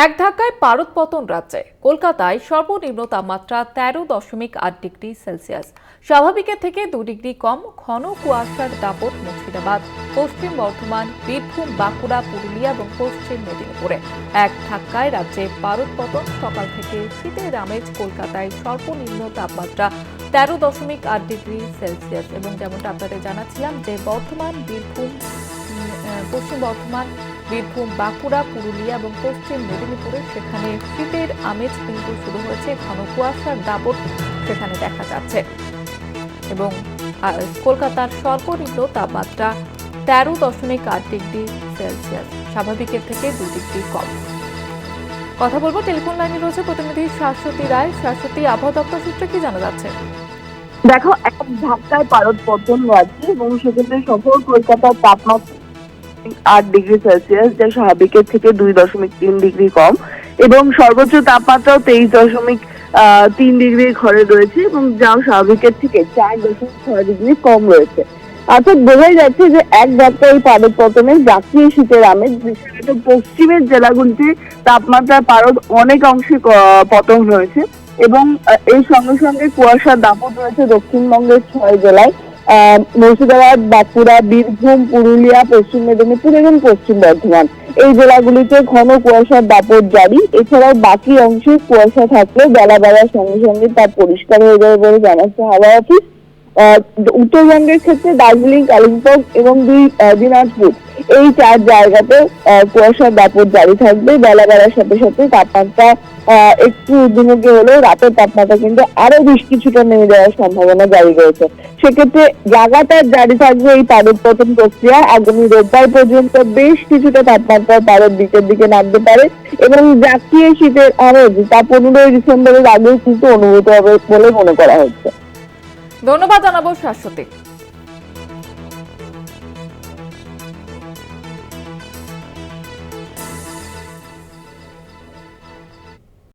এক ধাক্কায় পারদ পতন রাজ্যে। কলকাতায় সর্বনিম্ন তাপমাত্রা 13.8 ডিগ্রি সেলসিয়াস, স্বাভাবিকের থেকে 2 ডিগ্রি কম। ঘন কুয়াশার দাপট মুর্শিদাবাদ, পশ্চিম বর্ধমান, বীরভূম, বাঁকুড়া, পুরুলিয়া এবং পশ্চিম মেদিনীপুরে। এক ধাক্কায় রাজ্যে পারদ পতন। সকাল থেকে শীতের আমেজ। কলকাতায় সর্বনিম্ন তাপমাত্রা 13.8 ডিগ্রি সেলসিয়াস এবং যেমনটা আপনাদের জানাচ্ছিলাম যে বর্ধমান, বীরভূম, পশ্চিম বর্ধমান, বীরভূম, বাঁকুড়া, পুরুলিয়া এবং পশ্চিম মেদিনীপুরে সেখানে শীতের আমেজ কিন্তু শুরু হয়েছে। ঘন কুয়াশার দাপট সেখানে দেখা যাচ্ছে এবং কলকাতার সর্বনিম্ন তাপমাত্রা 13.8 ডিগ্রি সেলসিয়াস, স্বাভাবিকের থেকে 2 ডিগ্রি কম। কথা বলবো, টেলিফোন লাইনে রয়েছে প্রতিনিধি শাশ্বতী রায়। শাশ্বতী, আবহাওয়া দপ্তর সূত্রে কি জানা যাচ্ছে? দেখো, এক ধাক্কায় পারদ পতন রাজ্যে এবং সেক্ষেত্রে শহর কলকাতার তাপমাত্রা 8 ডিগ্রি সেলসিয়াস, যা স্বাভাবিকের থেকে 2.3 ডিগ্রি কম, এবং সর্বোচ্চ তাপমাত্রাও 23.3 ডিগ্রির ঘরে রয়েছে এবং যাও স্বাভাবিকের থেকে 4.6 ডিগ্রি কম রয়েছে। অর্থাৎ বোঝাই যাচ্ছে যে এক ধাক্কায় এই পারদ পতনে জাতীয় শীতের আমেজ। বিশেষত পশ্চিমের জেলাগুলিতে তাপমাত্রার পারদ অনেক অংশে পতন হয়েছে এবং এর সঙ্গে সঙ্গে কুয়াশার দাপট রয়েছে দক্ষিণবঙ্গের 6 জেলায়। মুর্শিদাবাদ, বাঁকুড়া, বীরভূম, পুরুলিয়া, পশ্চিম মেদিনীপুর এবং পশ্চিম বর্ধমান, এই জেলাগুলিতে ঘন কুয়াশার দাপট জারি। এছাড়াও বাকি অংশে কুয়াশা থাকলে বেলা বাড়ার সঙ্গে সঙ্গে তা পরিষ্কার হয়ে যাবে বলে জানাচ্ছে হাওয়া অফিস। উত্তরবঙ্গের ক্ষেত্রে দার্জিলিং, কালিম্পং এবং দিনাজপুর, এই 4 জায়গাতে কুয়াশার দাপট জারি থাকবে। বেলা বাড়ার সাথে সাথে তাপমাত্রা একটু ঊর্ধ্বমুখী হলেও রাতের তাপমাত্রা কিন্তু আরো বেশ কিছুটা নেমে যাওয়ার সম্ভাবনা জারি রয়েছে। সেক্ষেত্রে লাগাতার জারি থাকবে এই পারদ পতন প্রক্রিয়া। আগামী রোববার পর্যন্ত বেশ কিছুটা তাপমাত্রা পারদ দিকের দিকে নামতে পারে এবং জাতীয় শীতের আমেজ তা 15 ডিসেম্বরের আগেই কিন্তু অনুভূত হবে বলে মনে করা হচ্ছে। ধন্যবাদ জানাবো শাশ্বতী।